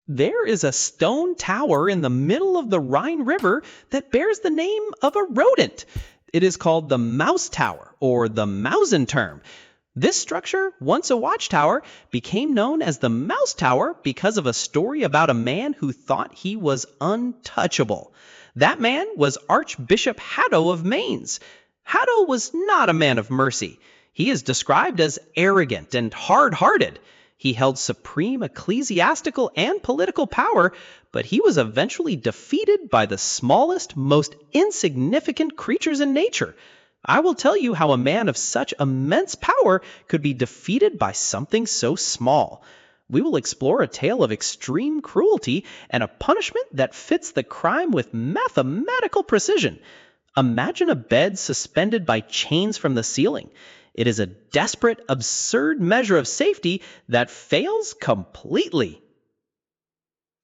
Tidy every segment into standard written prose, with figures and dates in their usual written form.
There is a stone tower in the middle of the Rhine River that bears the name of a rodent. It is called the Mouse Tower, or the Mausenturm. This structure, once a watchtower, became known as the Mouse Tower because of a story about a man who thought he was untouchable. That man was Archbishop Hatto of Mainz. Hatto was not a man of mercy. He is described as arrogant and hard-hearted. He held supreme ecclesiastical and political power, but he was eventually defeated by the smallest, most insignificant creatures in nature. I will tell you how a man of such immense power could be defeated by something so small. We will explore a tale of extreme cruelty and a punishment that fits the crime with mathematical precision. Imagine a bed suspended by chains from the ceiling. It is a desperate, absurd measure of safety that fails completely.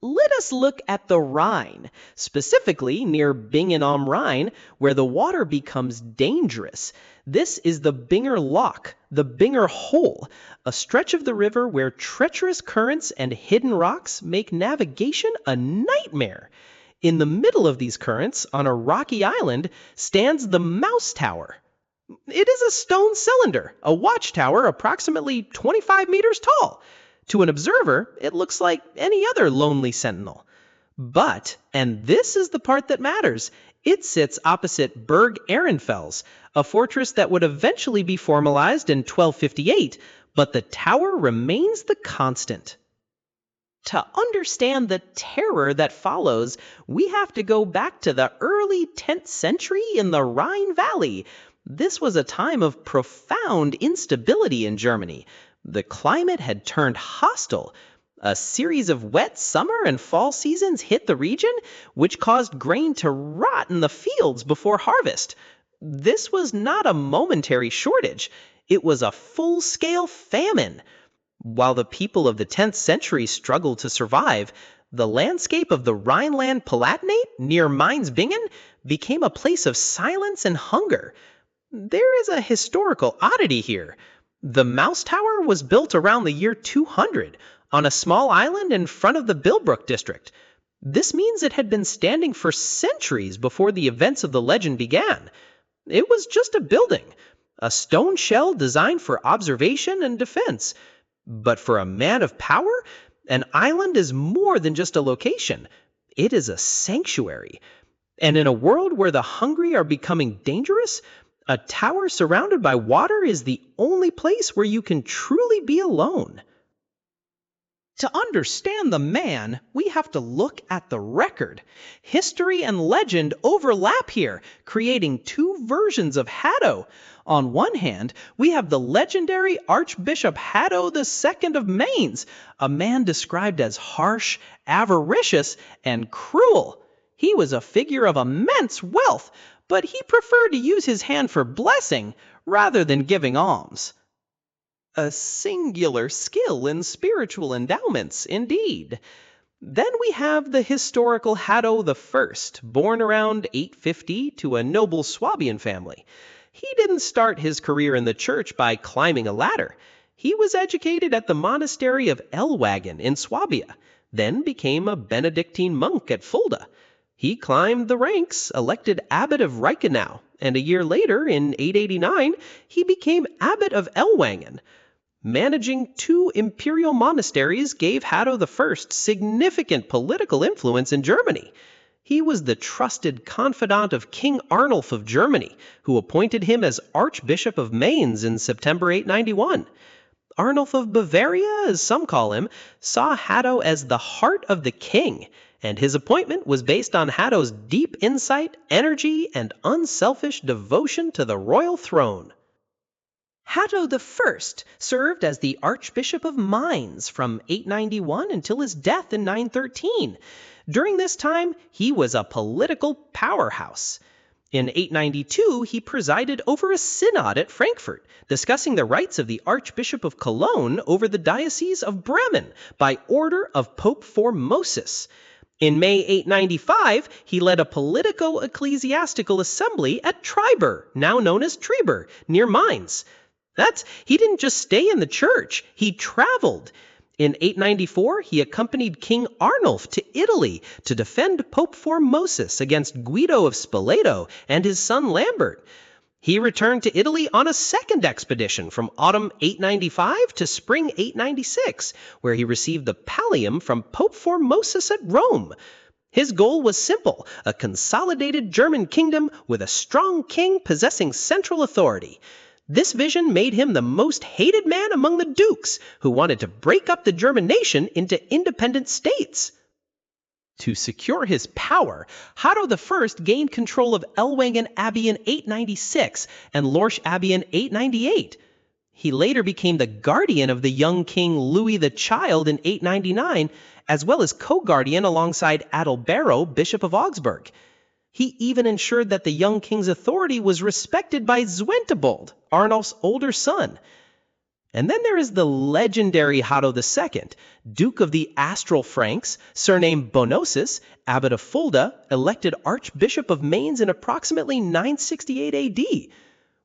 Let us look at the Rhine, specifically near Bingen am Rhein, where the water becomes dangerous. This is the Binger Loch, the Binger Hole, a stretch of the river where treacherous currents and hidden rocks make navigation a nightmare. In the middle of these currents, on a rocky island, stands the Mouse Tower. It is a stone cylinder, a watchtower approximately 25 meters tall. To an observer, it looks like any other lonely sentinel. But, and this is the part that matters, it sits opposite Berg Ehrenfels, a fortress that would eventually be formalized in 1258, but the tower remains the constant. To understand the terror that follows, we have to go back to the early 10th century in the Rhine Valley. This was a time of profound instability in Germany. The climate had turned hostile. A series of wet summer and fall seasons hit the region, which caused grain to rot in the fields before harvest. This was not a momentary shortage. It was a full-scale famine. While the people of the 10th century struggled to survive, the landscape of the Rhineland-Palatinate near Mainz-Bingen became a place of silence and hunger. There is a historical oddity here. The Mouse Tower was built around the year 200 on a small island in front of the Billbrook district. This means it had been standing for centuries before the events of the legend began. It was just a building, a stone shell designed for observation and defense. But for a man of power, an island is more than just a location. It is a sanctuary. And in a world where the hungry are becoming dangerous, a tower surrounded by water is the only place where you can truly be alone. To understand the man, we have to look at the record. History and legend overlap here, creating two versions of Hatto. On one hand, we have the legendary Archbishop Hatto II of Mainz, a man described as harsh, avaricious, and cruel. He was a figure of immense wealth, but he preferred to use his hand for blessing rather than giving alms. A singular skill in spiritual endowments, indeed. Then we have the historical Hatto I, born around 850 to a noble Swabian family. He didn't start his career in the church by climbing a ladder. He was educated at the monastery of Ellwagen in Swabia, then became a Benedictine monk at Fulda. He climbed the ranks, elected abbot of Reichenau, and a year later, in 889, he became abbot of Ellwangen. Managing two imperial monasteries gave Hatto I significant political influence in Germany. He was the trusted confidant of King Arnulf of Germany, who appointed him as Archbishop of Mainz in September 891. Arnulf of Bavaria, as some call him, saw Hatto as the heart of the king, and his appointment was based on Hatto's deep insight, energy, and unselfish devotion to the royal throne. Hatto I served as the Archbishop of Mainz from 891 until his death in 913. During this time, he was a political powerhouse. In 892, he presided over a synod at Frankfurt, discussing the rights of the Archbishop of Cologne over the Diocese of Bremen by order of Pope Formosus. In May 895, he led a politico-ecclesiastical assembly at Triber, now known as Triber, near Mainz. He didn't just stay in the church, he traveled. In 894, he accompanied King Arnulf to Italy to defend Pope Formosus against Guido of Spoleto and his son Lambert. He returned to Italy on a second expedition from autumn 895 to spring 896, where he received the pallium from Pope Formosus at Rome. His goal was simple: a consolidated German kingdom with a strong king possessing central authority. This vision made him the most hated man among the dukes, who wanted to break up the German nation into independent states. To secure his power, Hatto I gained control of Ellwangen Abbey in 896 and Lorsch Abbey in 898. He later became the guardian of the young king Louis the Child in 899, as well as co-guardian alongside Adalbero, Bishop of Augsburg. He even ensured that the young king's authority was respected by Zwentibold, Arnulf's older son. And then there is the legendary Hatto II, Duke of the Astral Franks, surnamed Bonosus, Abbot of Fulda, elected Archbishop of Mainz in approximately 968 AD.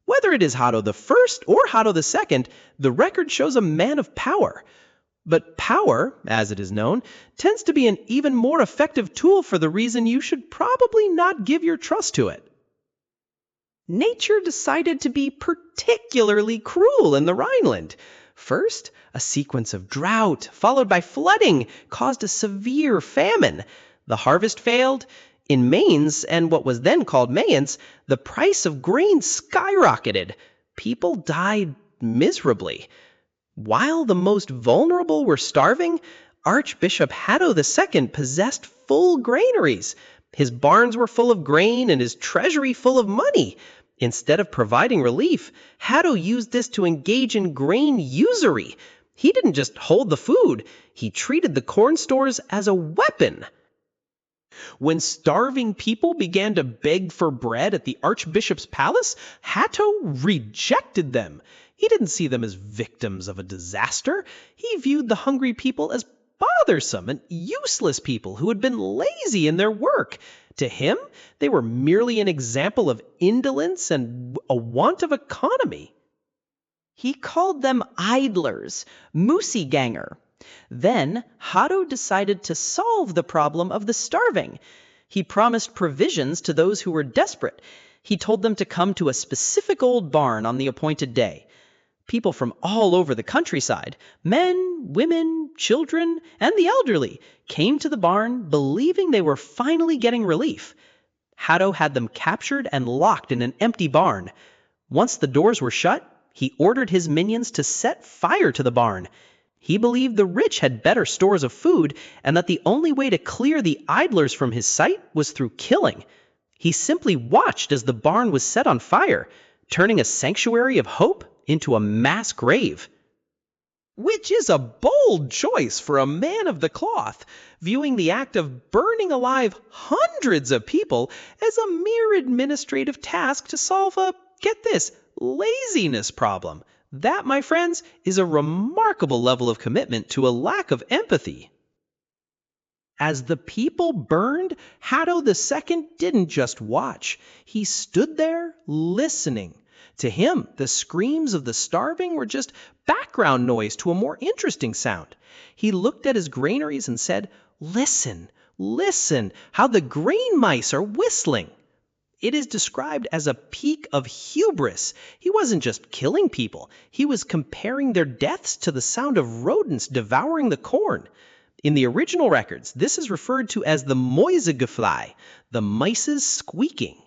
Whether it is Hatto I or Hatto II, the record shows a man of power. But power, as it is known, tends to be an even more effective tool for the reason you should probably not give your trust to it. Nature decided to be particularly cruel in the Rhineland. First, a sequence of drought, followed by flooding, caused a severe famine. The harvest failed. In Mainz, and what was then called Mayence, the price of grain skyrocketed. People died miserably. While the most vulnerable were starving, Archbishop Hatto II possessed full granaries. His barns were full of grain and his treasury full of money. Instead of providing relief, Hatto used this to engage in grain usury. He didn't just hold the food, he treated the corn stores as a weapon. When starving people began to beg for bread at the Archbishop's palace, Hatto rejected them. He didn't see them as victims of a disaster. He viewed the hungry people as bothersome and useless people who had been lazy in their work. To him, they were merely an example of indolence and a want of economy. He called them idlers, Mußiganger. Then, Hatto decided to solve the problem of the starving. He promised provisions to those who were desperate. He told them to come to a specific old barn on the appointed day. People from all over the countryside, men, women, children, and the elderly, came to the barn believing they were finally getting relief. Hatto had them captured and locked in an empty barn. Once the doors were shut, he ordered his minions to set fire to the barn. He believed the rich had better stores of food and that the only way to clear the idlers from his sight was through killing. He simply watched as the barn was set on fire, turning a sanctuary of hope into a mass grave. Which is a bold choice for a man of the cloth, viewing the act of burning alive hundreds of people as a mere administrative task to solve a, get this, laziness problem. That, my friends, is a remarkable level of commitment to a lack of empathy. As the people burned, Hatto II didn't just watch. He stood there listening. To him, the screams of the starving were just background noise to a more interesting sound. He looked at his granaries and said, "Listen, listen, how the grain mice are whistling." It is described as a peak of hubris. He wasn't just killing people. He was comparing their deaths to the sound of rodents devouring the corn. In the original records, this is referred to as the Mäusegefly, the mice's squeaking.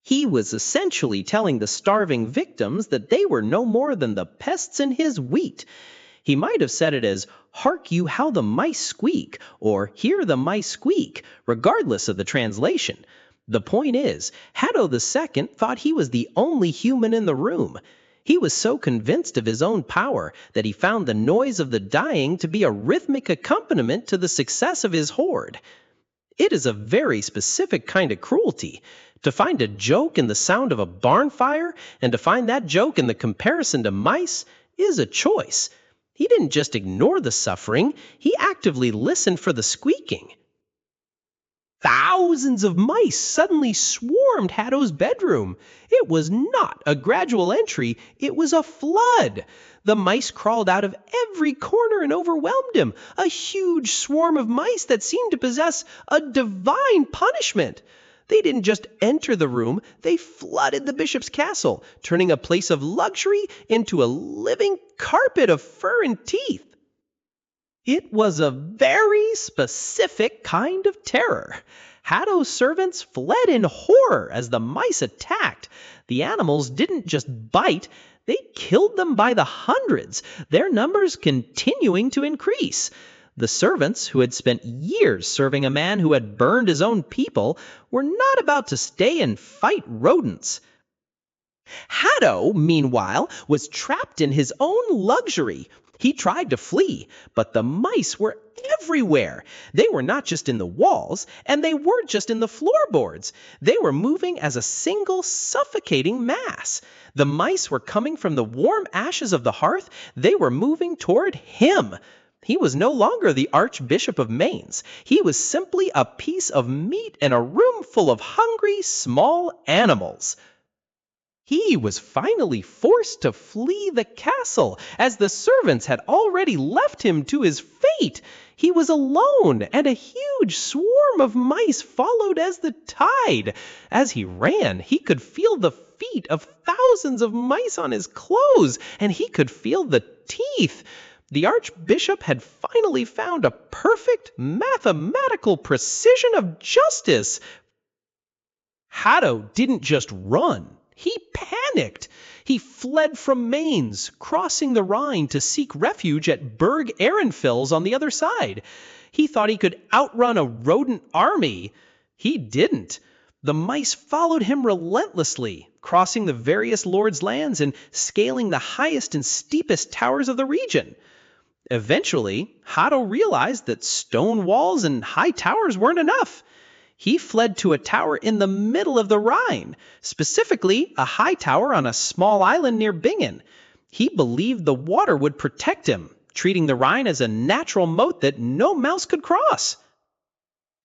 He was essentially telling the starving victims that they were no more than the pests in his wheat. He might have said it as, "Hark you how the mice squeak," or "Hear the mice squeak," regardless of the translation. The point is, Hatto II thought he was the only human in the room. He was so convinced of his own power that he found the noise of the dying to be a rhythmic accompaniment to the success of his horde. It is a very specific kind of cruelty. To find a joke in the sound of a barn fire and to find that joke in the comparison to mice is a choice. He didn't just ignore the suffering, he actively listened for the squeaking. Thousands of mice suddenly swarmed Hatto's bedroom. It was not a gradual entry, it was a flood. The mice crawled out of every corner and overwhelmed him, a huge swarm of mice that seemed to possess a divine punishment. They didn't just enter the room, they flooded the bishop's castle, turning a place of luxury into a living carpet of fur and teeth. It was a very specific kind of terror. Hatto's servants fled in horror as the mice attacked. The animals didn't just bite, they killed them by the hundreds, their numbers continuing to increase. The servants, who had spent years serving a man who had burned his own people, were not about to stay and fight rodents. Hatto, meanwhile, was trapped in his own luxury. He tried to flee, but the mice were everywhere. They were not just in the walls, and they weren't just in the floorboards. They were moving as a single suffocating mass. The mice were coming from the warm ashes of the hearth. They were moving toward him. He was no longer the Archbishop of Mainz. He was simply a piece of meat in a room full of hungry, small animals. He was finally forced to flee the castle, as the servants had already left him to his fate. He was alone, and a huge swarm of mice followed as the tide. As he ran, he could feel the feet of thousands of mice on his clothes, and he could feel the teeth. The Archbishop had finally found a perfect mathematical precision of justice. Hatto didn't just run. He panicked. He fled from Mainz, crossing the Rhine to seek refuge at Berg Ehrenfels on the other side. He thought he could outrun a rodent army. He didn't. The mice followed him relentlessly, crossing the various lords' lands and scaling the highest and steepest towers of the region. Eventually, Hatto realized that stone walls and high towers weren't enough. He fled to a tower in the middle of the Rhine, specifically a high tower on a small island near Bingen. He believed the water would protect him, treating the Rhine as a natural moat that no mouse could cross.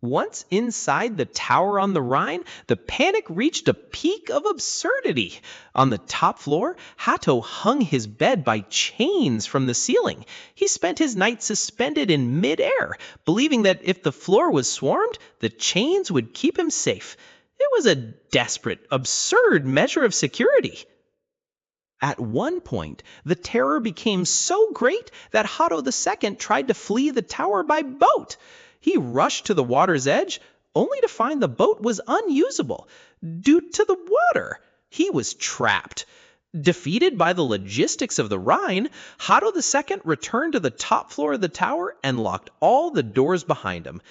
Once inside the tower on the Rhine, the panic reached a peak of absurdity. On the top floor, Hatto hung his bed by chains from the ceiling. He spent his night suspended in midair, believing that if the floor was swarmed, the chains would keep him safe. It was a desperate, absurd measure of security. At one point, the terror became so great that Hatto II tried to flee the tower by boat. He rushed to the water's edge, only to find the boat was unusable. Due to the water, he was trapped. Defeated by the logistics of the Rhine, Hatto II returned to the top floor of the tower and locked all the doors behind him.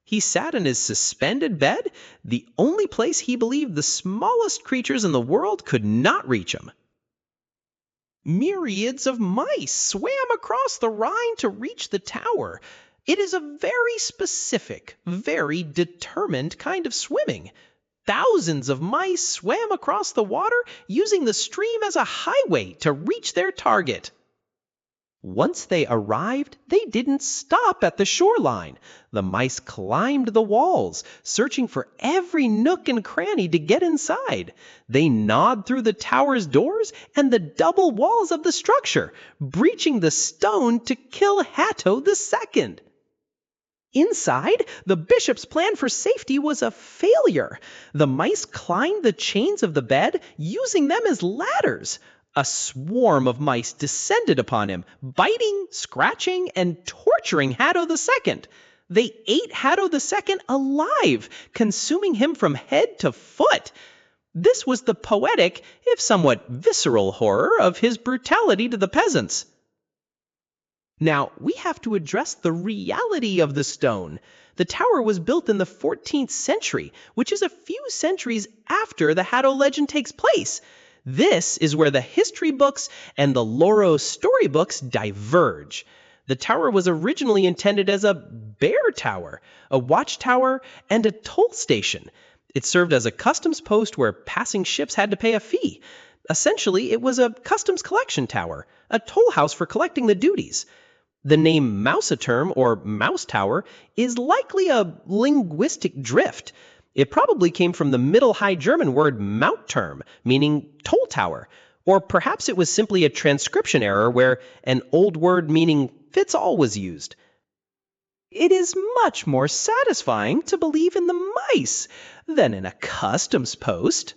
He sat in his suspended bed, the only place he believed the smallest creatures in the world could not reach him. Myriads of mice swam across the Rhine to reach the tower. It is a very specific, very determined kind of swimming. Thousands of mice swam across the water, using the stream as a highway to reach their target. Once they arrived, they didn't stop at the shoreline. The mice climbed the walls, searching for every nook and cranny to get inside. They gnawed through the tower's doors and the double walls of the structure, breaching the stone to kill Hatto II. Inside, the bishop's plan for safety was a failure. The mice climbed the chains of the bed, using them as ladders. A swarm of mice descended upon him, biting, scratching, and torturing Hatto II. They ate Hatto II alive, consuming him from head to foot. This was the poetic, if somewhat visceral horror of his brutality to the peasants. Now, we have to address the reality of the stone. The tower was built in the 14th century, which is a few centuries after the Hatto legend takes place. This is where the history books and the Loro storybooks diverge. The tower was originally intended as a bear tower, a watchtower, and a toll station. It served as a customs post where passing ships had to pay a fee. Essentially, it was a customs collection tower, a toll house for collecting the duties. The name Mouseterm or Mouse Tower is likely a linguistic drift. It probably came from the Middle High German word Mautturm, meaning toll tower. Or perhaps it was simply a transcription error where an old word meaning fits all was used. It is much more satisfying to believe in the mice than in a customs post.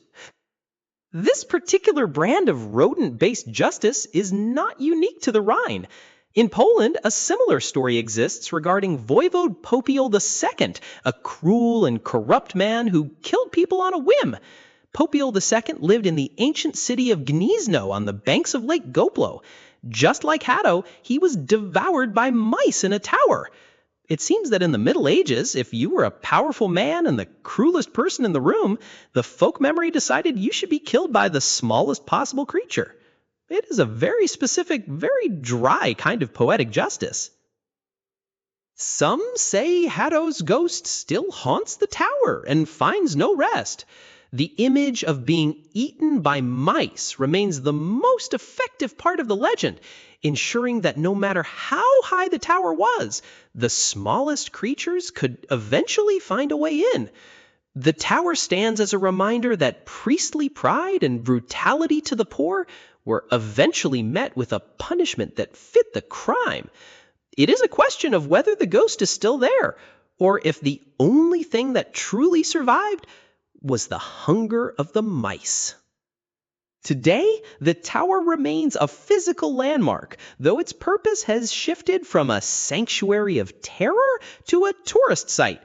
This particular brand of rodent-based justice is not unique to the Rhine. In Poland, a similar story exists regarding Voivode Popiel II, a cruel and corrupt man who killed people on a whim. Popiel II lived in the ancient city of Gniezno on the banks of Lake Goplo. Just like Hatto, he was devoured by mice in a tower. It seems that in the Middle Ages, if you were a powerful man and the cruelest person in the room, the folk memory decided you should be killed by the smallest possible creature. It is a very specific, very dry kind of poetic justice. Some say Hatto's ghost still haunts the tower and finds no rest. The image of being eaten by mice remains the most effective part of the legend, ensuring that no matter how high the tower was, the smallest creatures could eventually find a way in. The tower stands as a reminder that priestly pride and brutality to the poor were eventually met with a punishment that fit the crime. It is a question of whether the ghost is still there, or if the only thing that truly survived was the hunger of the mice. Today, the tower remains a physical landmark, though its purpose has shifted from a sanctuary of terror to a tourist site.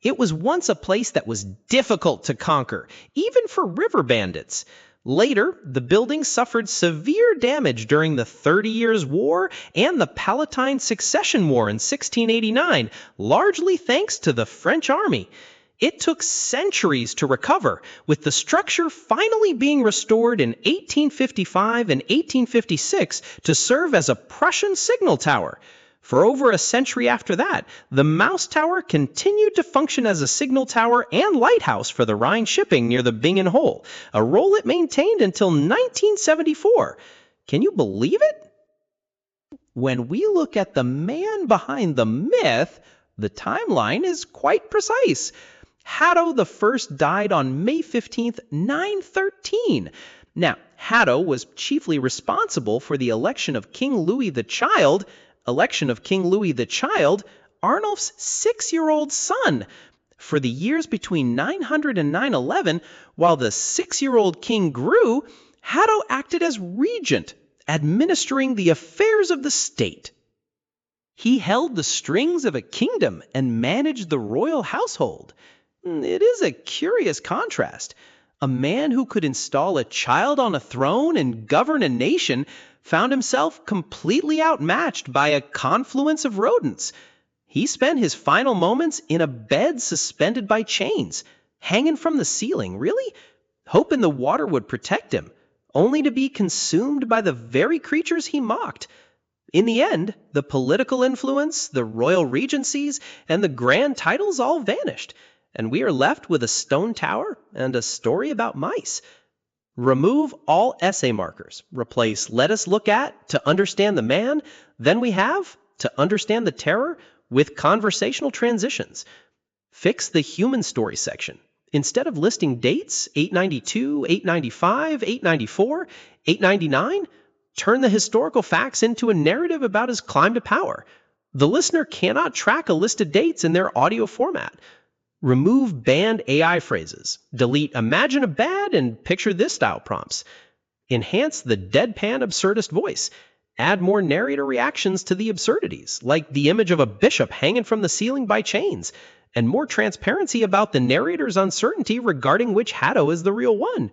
It was once a place that was difficult to conquer, even for river bandits. Later, the building suffered severe damage during the 30 Years' War and the Palatine Succession War in 1689, largely thanks to the French army. It took centuries to recover, with the structure finally being restored in 1855 and 1856 to serve as a Prussian signal tower. For over a century after that, the Mouse Tower continued to function as a signal tower and lighthouse for the Rhine shipping near the Bingen Hole, a role it maintained until 1974. Can you believe it? When we look at the man behind the myth, the timeline is quite precise. Hatto I died on May 15th, 913. Now, Hatto was chiefly responsible for the election of King Louis the Child, Arnulf's 6-year-old son. For the years between 900 and 911, while the 6-year-old king grew, Hatto acted as regent, administering the affairs of the state. He held the strings of a kingdom and managed the royal household. It is a curious contrast. A man who could install a child on a throne and govern a nation found himself completely outmatched by a confluence of rodents. He spent his final moments in a bed suspended by chains, hanging from the ceiling, really, hoping the water would protect him, only to be consumed by the very creatures he mocked. In the end, the political influence, the royal regencies, and the grand titles all vanished, and we are left with a stone tower and a story about mice. Remove all essay markers. Replace "let us look at" to "understand the man." Then we have "to understand the terror" with conversational transitions. Fix the human story section. Instead of listing dates, 892, 895, 894, 899, turn the historical facts into a narrative about his climb to power. The listener cannot track a list of dates in their audio format. Remove banned AI phrases. Delete "imagine a bad" and "picture this" style prompts. Enhance the deadpan absurdist voice. Add more narrator reactions to the absurdities, like the image of a bishop hanging from the ceiling by chains, and more transparency about the narrator's uncertainty regarding which Hatto is the real one.